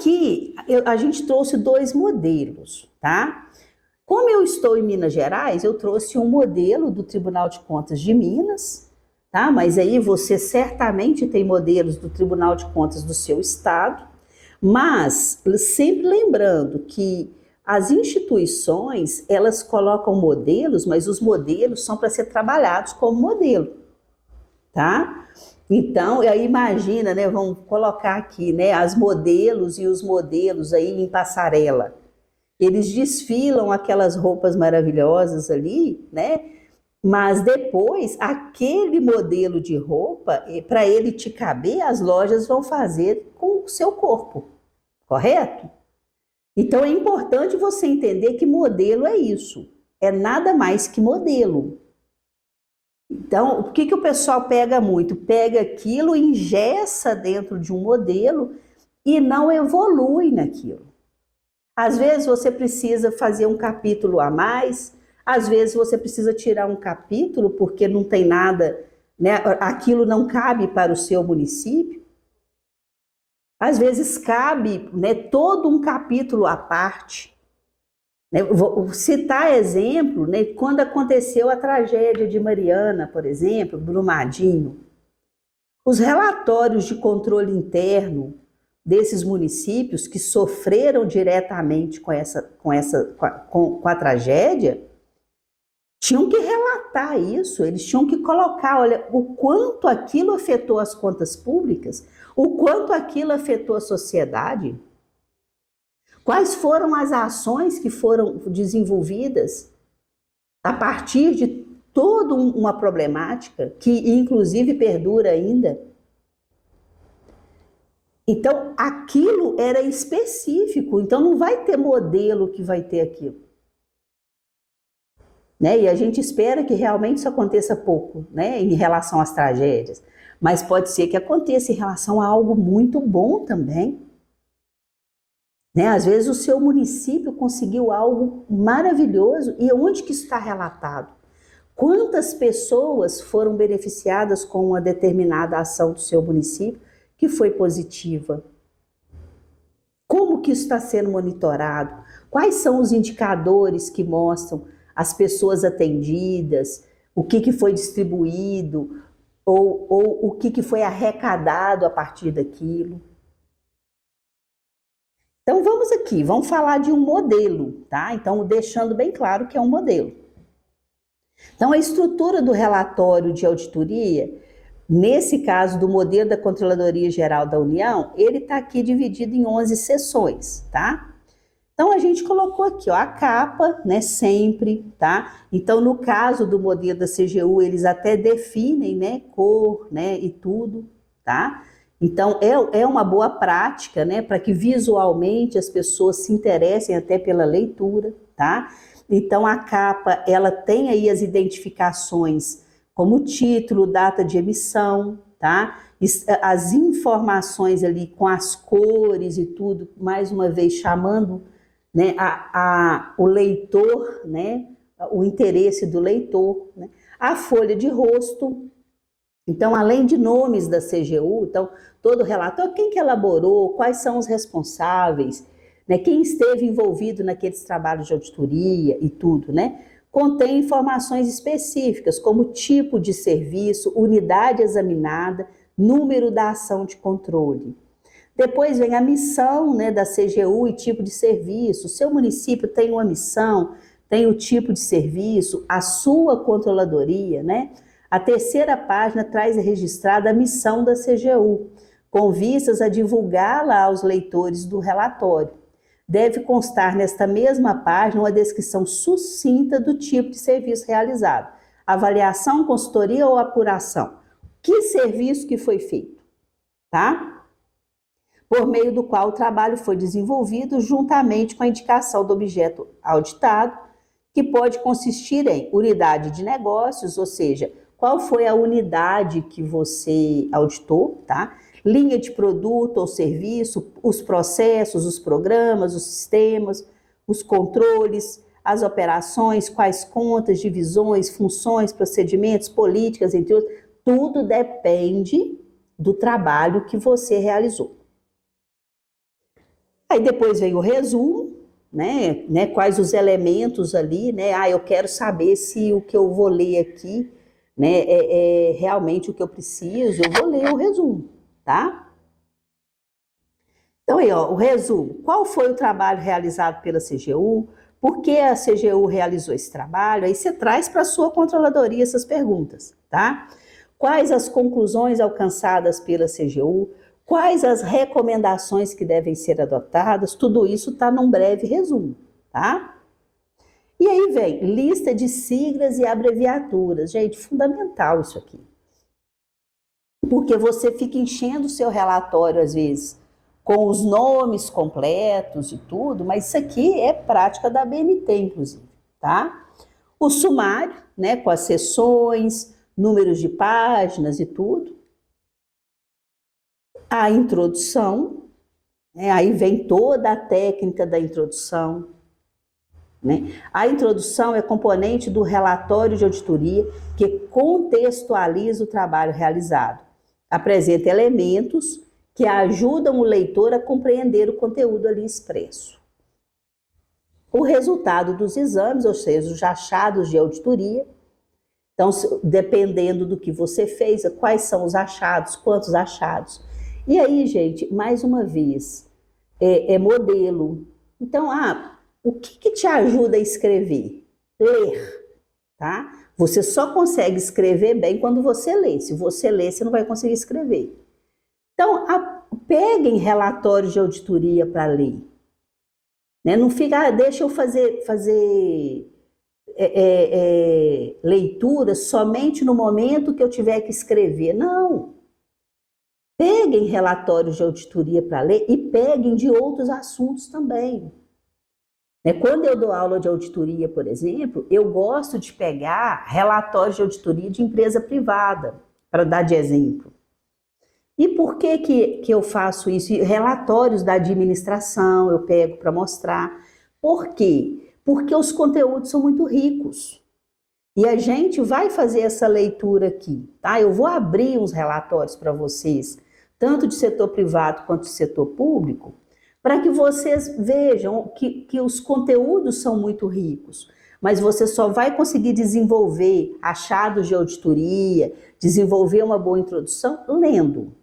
aqui a gente trouxe 2 modelos, tá? Como eu estou em Minas Gerais, eu trouxe um modelo do Tribunal de Contas de Minas, tá? Mas aí você certamente tem modelos do Tribunal de Contas do seu estado, mas sempre lembrando que as instituições, elas colocam modelos, mas os modelos são para ser trabalhados como modelo, tá? Então, aí imagina, né, vamos colocar aqui, né, as modelos e os modelos aí em passarela. Eles desfilam aquelas roupas maravilhosas ali, né? Mas depois, aquele modelo de roupa, para ele te caber, as lojas vão fazer com o seu corpo, correto? Então é importante você entender que modelo é isso, é nada mais que modelo. Então, o que o pessoal pega muito? Pega aquilo, engessa dentro de um modelo e não evolui naquilo. Às vezes você precisa fazer um capítulo a mais, às vezes você precisa tirar um capítulo porque não tem nada, né? Aquilo não cabe para o seu município. Às vezes cabe, né, todo um capítulo à parte. Vou citar exemplo, né, quando aconteceu a tragédia de Mariana, por exemplo, Brumadinho. Os relatórios de controle interno desses municípios que sofreram diretamente com a tragédia, tinham que relatar isso, eles tinham que colocar, olha, o quanto aquilo afetou as contas públicas, o quanto aquilo afetou a sociedade, quais foram as ações que foram desenvolvidas a partir de toda uma problemática que inclusive perdura ainda. Então, aquilo era específico, então não vai ter modelo que vai ter aquilo. Né? E a gente espera que realmente isso aconteça pouco, né, em relação às tragédias, mas pode ser que aconteça em relação a algo muito bom também. Né? Às vezes o seu município conseguiu algo maravilhoso, e onde que isso está relatado? Quantas pessoas foram beneficiadas com uma determinada ação do seu município que foi positiva? Como que isso está sendo monitorado? Quais são os indicadores que mostram as pessoas atendidas, o que foi distribuído, ou o que foi arrecadado a partir daquilo? Então vamos aqui, vamos falar de um modelo, tá? Então deixando bem claro que é um modelo. Então a estrutura do relatório de auditoria, nesse caso do modelo da Controladoria Geral da União, ele está aqui dividido em 11 seções, tá? Então a gente colocou aqui, ó, a capa, né, sempre, tá? Então no caso do modelo da CGU, eles até definem, né, cor, né, e tudo, tá? Então é uma boa prática, né, para que visualmente as pessoas se interessem até pela leitura, tá? Então a capa, ela tem aí as identificações como título, data de emissão, tá? As informações ali com as cores e tudo, mais uma vez chamando, né, o leitor, né, o interesse do leitor, né, a folha de rosto. Então, além de nomes da CGU, então, todo o relatório, quem que elaborou, quais são os responsáveis, né, quem esteve envolvido naqueles trabalhos de auditoria e tudo, né, contém informações específicas, como tipo de serviço, unidade examinada, número da ação de controle. Depois vem a missão, né, da CGU e tipo de serviço. O seu município tem uma missão, tem o tipo de serviço, a sua controladoria, né? A terceira página traz registrada a missão da CGU, com vistas a divulgá-la aos leitores do relatório. Deve constar nesta mesma página uma descrição sucinta do tipo de serviço realizado. Avaliação, consultoria ou apuração. Que serviço que foi feito, tá? Por meio do qual o trabalho foi desenvolvido juntamente com a indicação do objeto auditado, que pode consistir em unidade de negócios, ou seja, qual foi a unidade que você auditou, tá? Linha de produto ou serviço, os processos, os programas, os sistemas, os controles, as operações, quais contas, divisões, funções, procedimentos, políticas, entre outros. Tudo depende do trabalho que você realizou. Aí depois vem o resumo, né? Quais os elementos ali, né? Eu quero saber se o que eu vou ler aqui, né, é realmente o que eu preciso, eu vou ler o resumo, tá? Então aí, ó, o resumo. Qual foi o trabalho realizado pela CGU? Por que a CGU realizou esse trabalho? Aí você traz para a sua controladoria essas perguntas, tá? Quais as conclusões alcançadas pela CGU? Quais as recomendações que devem ser adotadas? Tudo isso está num breve resumo, tá? E aí vem lista de siglas e abreviaturas. Gente, fundamental isso aqui. Porque você fica enchendo o seu relatório, às vezes, com os nomes completos e tudo, mas isso aqui é prática da BNT, inclusive, tá? O sumário, né, com as seções, números de páginas e tudo. A introdução, né, aí vem toda a técnica da introdução, né? A introdução é componente do relatório de auditoria que contextualiza o trabalho realizado. Apresenta elementos que ajudam o leitor a compreender o conteúdo ali expresso. O resultado dos exames, ou seja, os achados de auditoria. Então, dependendo do que você fez, quais são os achados, quantos achados. E aí, gente, mais uma vez, é modelo. Então, o que te ajuda a escrever? Ler, tá? Você só consegue escrever bem quando você lê. Se você ler, você não vai conseguir escrever. Então, peguem relatórios de auditoria para ler. Né? Não fica, deixa eu fazer leitura somente no momento que eu tiver que escrever. Não. Peguem relatórios de auditoria para ler e peguem de outros assuntos também. Quando eu dou aula de auditoria, por exemplo, eu gosto de pegar relatórios de auditoria de empresa privada, para dar de exemplo. E por que eu faço isso? Relatórios da administração eu pego para mostrar. Por quê? Porque os conteúdos são muito ricos. E a gente vai fazer essa leitura aqui, tá? Eu vou abrir uns relatórios para vocês, tanto de setor privado quanto de setor público, para que vocês vejam que os conteúdos são muito ricos, mas você só vai conseguir desenvolver achados de auditoria, desenvolver uma boa introdução lendo.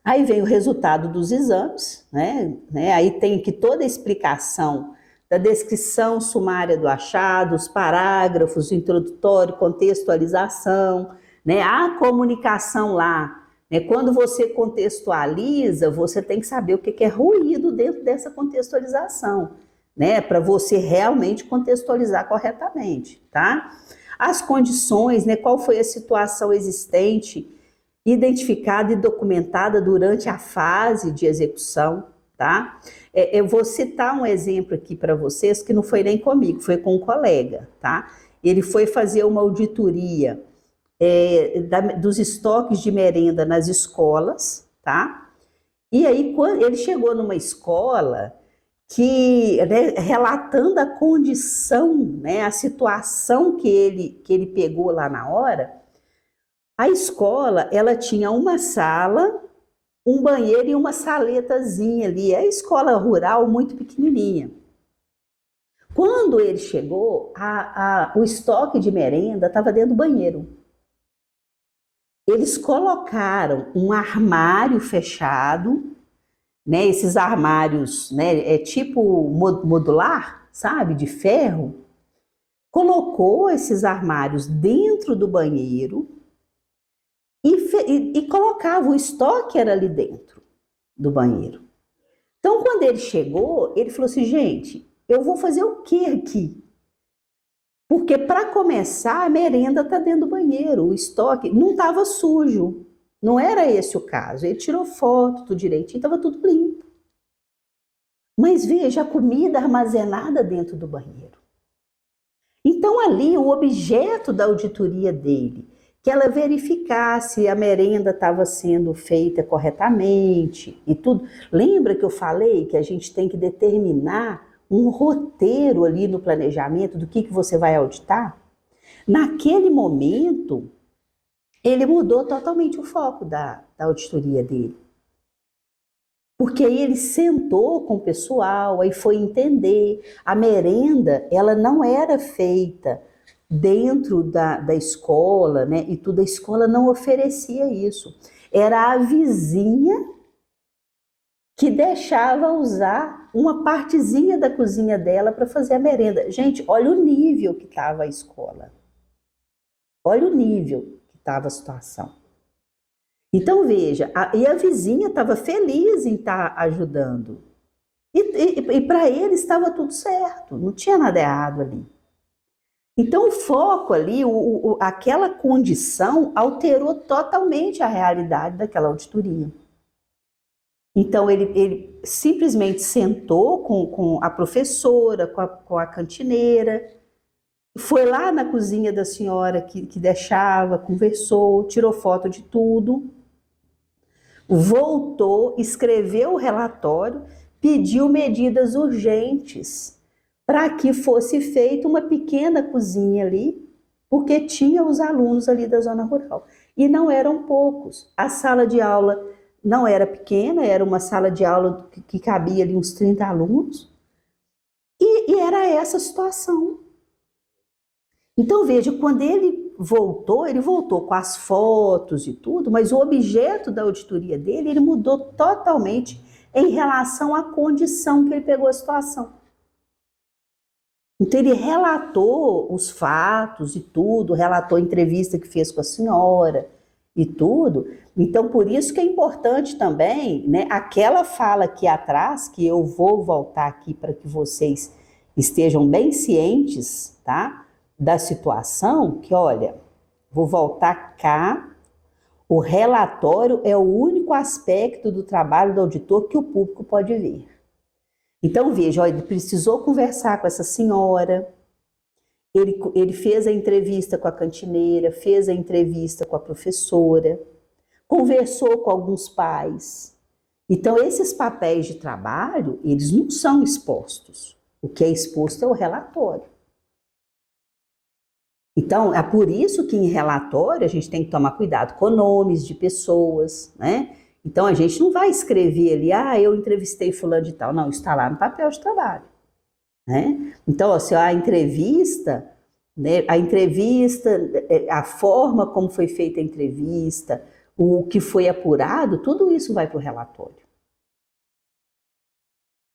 Aí vem o resultado dos exames, né? Aí tem que toda a explicação da descrição sumária do achado, os parágrafos, introdutório, contextualização, né? A comunicação lá. Quando você contextualiza, você tem que saber o que é ruído dentro dessa contextualização, né? Para você realmente contextualizar corretamente, tá? As condições, né? Qual foi a situação existente, identificada e documentada durante a fase de execução, tá? Eu vou citar um exemplo aqui para vocês que não foi nem comigo, foi com um colega, tá? Ele foi fazer uma auditoria dos estoques de merenda nas escolas, tá? E aí, quando ele chegou numa escola que, né, relatando a condição, né, a situação que ele pegou lá na hora, a escola, ela tinha uma sala, um banheiro e uma saletazinha ali. É a escola rural muito pequenininha. Quando ele chegou, o estoque de merenda estava dentro do banheiro. Eles colocaram um armário fechado, né? Esses armários, né? É tipo modular, sabe? De ferro. Colocou esses armários dentro do banheiro e colocava o estoque era ali dentro do banheiro. Então, quando ele chegou, ele falou assim, gente, eu vou fazer o que aqui? Porque para começar, a merenda está dentro do banheiro, o estoque não estava sujo. Não era esse o caso. Ele tirou foto, tudo direitinho, estava tudo limpo. Mas veja, a comida armazenada dentro do banheiro. Então, ali, o objeto da auditoria dele, que ela verificasse a merenda estava sendo feita corretamente e tudo. Lembra que eu falei que a gente tem que determinar um roteiro ali no planejamento do que você vai auditar? Naquele momento, ele mudou totalmente o foco da auditoria dele. Porque aí ele sentou com o pessoal, aí foi entender. A merenda, ela não era feita dentro da escola, né? E tudo, a escola não oferecia isso. Era a vizinha que deixava usar uma partezinha da cozinha dela para fazer a merenda. Gente, olha o nível que estava a escola. Olha o nível que estava a situação. Então veja, e a vizinha estava feliz em estar ajudando. E para ele estava tudo certo, não tinha nada errado ali. Então o foco ali, aquela condição alterou totalmente a realidade daquela auditoria. Então ele simplesmente sentou com a professora, com a cantineira, foi lá na cozinha da senhora que deixava, conversou, tirou foto de tudo, voltou, escreveu o relatório, pediu medidas urgentes para que fosse feita uma pequena cozinha ali, porque tinha os alunos ali da zona rural. E não eram poucos. A sala de aula não era pequena, era uma sala de aula que cabia ali uns 30 alunos. E era essa a situação. Então veja, quando ele voltou com as fotos e tudo, mas o objeto da auditoria dele, ele mudou totalmente em relação à condição que ele pegou a situação. Então ele relatou os fatos e tudo, relatou a entrevista que fez com a senhora e tudo. Então por isso que é importante também, né, aquela fala aqui atrás, que eu vou voltar aqui para que vocês estejam bem cientes, tá? Da situação, que olha, vou voltar cá, o relatório é o único aspecto do trabalho do auditor que o público pode ver. Então veja, olha, ele precisou conversar com essa senhora, ele fez a entrevista com a cantineira, fez a entrevista com a professora, conversou com alguns pais. Então esses papéis de trabalho, eles não são expostos. O que é exposto é o relatório. Então, é por isso que em relatório a gente tem que tomar cuidado com nomes de pessoas, né? Então, a gente não vai escrever ali, eu entrevistei fulano de tal. Não, está lá no papel de trabalho, né? Então, assim, a entrevista, né, a forma como foi feita a entrevista, o que foi apurado, tudo isso vai para o relatório.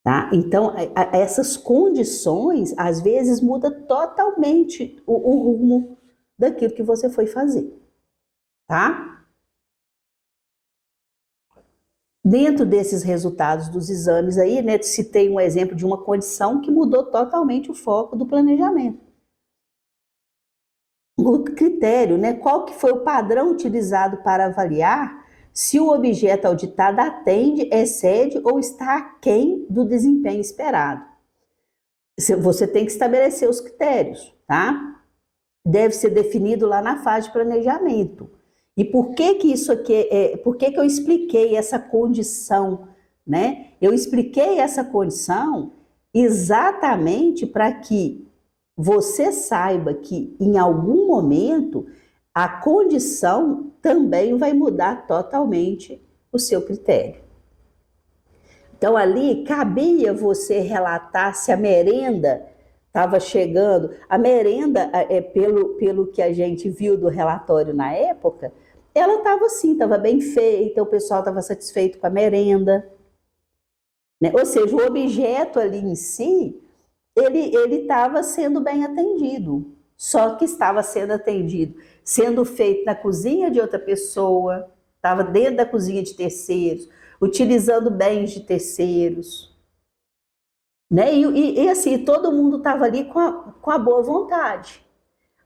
Tá? Então, essas condições, às vezes, muda totalmente o rumo daquilo que você foi fazer. Tá? Dentro desses resultados dos exames aí, né, citei um exemplo de uma condição que mudou totalmente o foco do planejamento. O critério, né, qual que foi o padrão utilizado para avaliar se o objeto auditado atende, excede ou está aquém do desempenho esperado. Você tem que estabelecer os critérios, tá? Deve ser definido lá na fase de planejamento. E por que que isso aqui por que que eu expliquei essa condição, né? Eu expliquei essa condição exatamente para que você saiba que em algum momento a condição também vai mudar totalmente o seu critério. Então ali cabia você relatar se a merenda estava chegando. A merenda, pelo que a gente viu do relatório na época, ela estava assim, estava bem feita, o pessoal estava satisfeito com a merenda, né? Ou seja, o objeto ali em si, ele estava sendo bem atendido, só que estava sendo atendido, sendo feito na cozinha de outra pessoa, estava dentro da cozinha de terceiros, utilizando bens de terceiros, né? E assim, todo mundo estava ali com a boa vontade.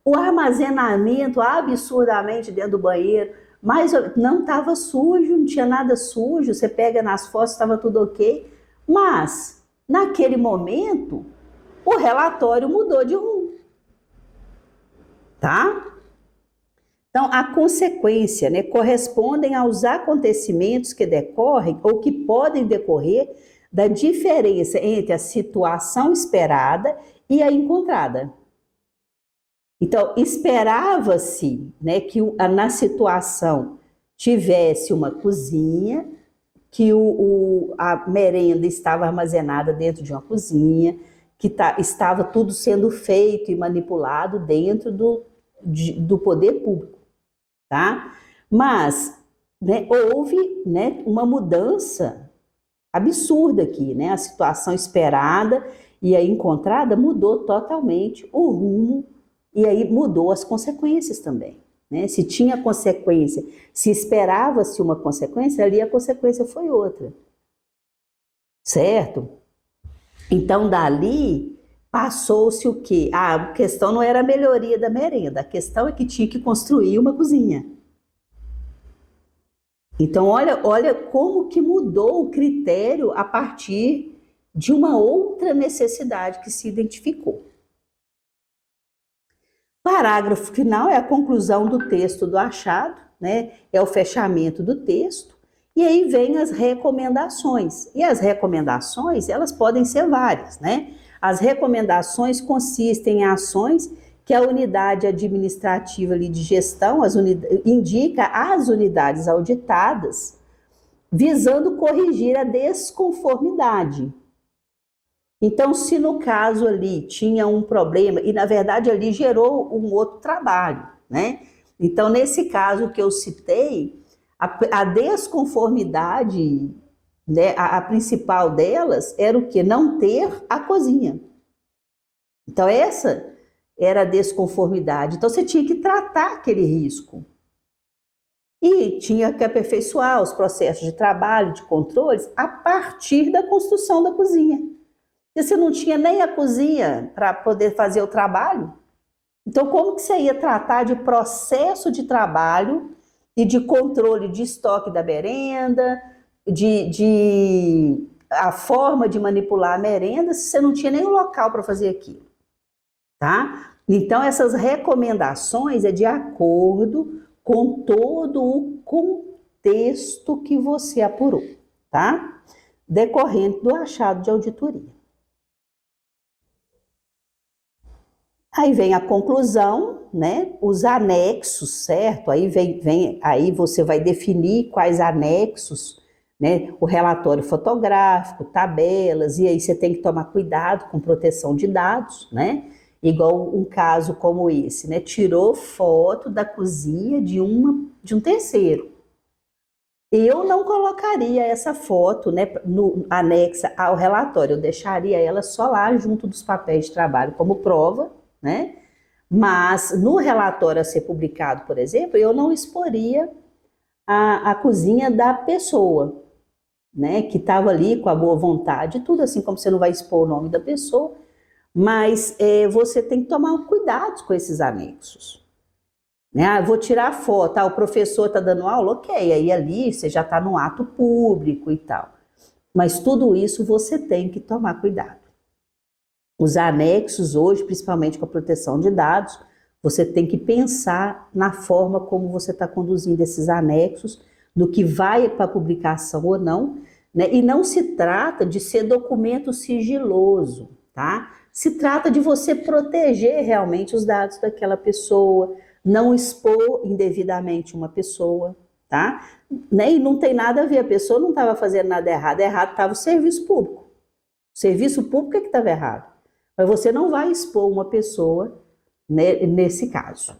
O armazenamento absurdamente dentro do banheiro, mas não estava sujo, não tinha nada sujo, você pega nas fotos, estava tudo ok, mas naquele momento o relatório mudou de rumo, tá? Então, a consequência, né, correspondem aos acontecimentos que decorrem ou que podem decorrer da diferença entre a situação esperada e a encontrada. Então, esperava-se, né, que na situação tivesse uma cozinha, que a merenda estava armazenada dentro de uma cozinha, que estava tudo sendo feito e manipulado dentro do poder público, tá? Mas, né, houve, né, uma mudança absurda aqui, né? A situação esperada e a encontrada mudou totalmente o rumo e aí mudou as consequências também. Né? Se tinha consequência, se esperava-se uma consequência, ali a consequência foi outra. Certo? Então, dali, passou-se o quê? A questão não era a melhoria da merenda, a questão é que tinha que construir uma cozinha. Então, olha como que mudou o critério a partir de uma outra necessidade que se identificou. Parágrafo final é a conclusão do texto do achado, né? É o fechamento do texto, e aí vem as recomendações. E as recomendações, elas podem ser várias, né? As recomendações consistem em ações que a unidade administrativa ali de gestão indica às unidades auditadas, visando corrigir a desconformidade. Então, se no caso ali tinha um problema, e na verdade ali gerou um outro trabalho, né? Então, nesse caso que eu citei, a desconformidade, né, a principal delas era o quê? Não ter a cozinha. Então, essa era a desconformidade. Então, você tinha que tratar aquele risco. E tinha que aperfeiçoar os processos de trabalho, de controles, a partir da construção da cozinha. Porque você não tinha nem a cozinha para poder fazer o trabalho. Então, como que você ia tratar de processo de trabalho e de controle de estoque da merenda, a forma de manipular a merenda, se você não tinha nem o local para fazer aquilo, tá? Então, essas recomendações é de acordo com todo o contexto que você apurou, tá? Decorrente do achado de auditoria. Aí vem a conclusão, né? Os anexos, certo? Aí você vai definir quais anexos, né? O relatório fotográfico, tabelas, e aí você tem que tomar cuidado com proteção de dados, né? Igual um caso como esse, né? Tirou foto da cozinha de um terceiro. Eu não colocaria essa foto, né, anexa ao relatório, eu deixaria ela só lá junto dos papéis de trabalho como prova, né? Mas no relatório a ser publicado, por exemplo, eu não exporia a cozinha da pessoa, né, que estava ali com a boa vontade, tudo assim, como você não vai expor o nome da pessoa, mas você tem que tomar cuidado com esses anexos. Né? Vou tirar foto, o professor está dando aula, ok, aí ali você já está no ato público e tal. Mas tudo isso você tem que tomar cuidado. Os anexos hoje, principalmente com a proteção de dados, você tem que pensar na forma como você está conduzindo esses anexos, do que vai para publicação ou não, né? E não se trata de ser documento sigiloso, tá? Se trata de você proteger realmente os dados daquela pessoa, não expor indevidamente uma pessoa, tá? E não tem nada a ver, a pessoa não estava fazendo nada errado estava o serviço público. O serviço público é que estava errado. Mas você não vai expor uma pessoa, né, nesse caso.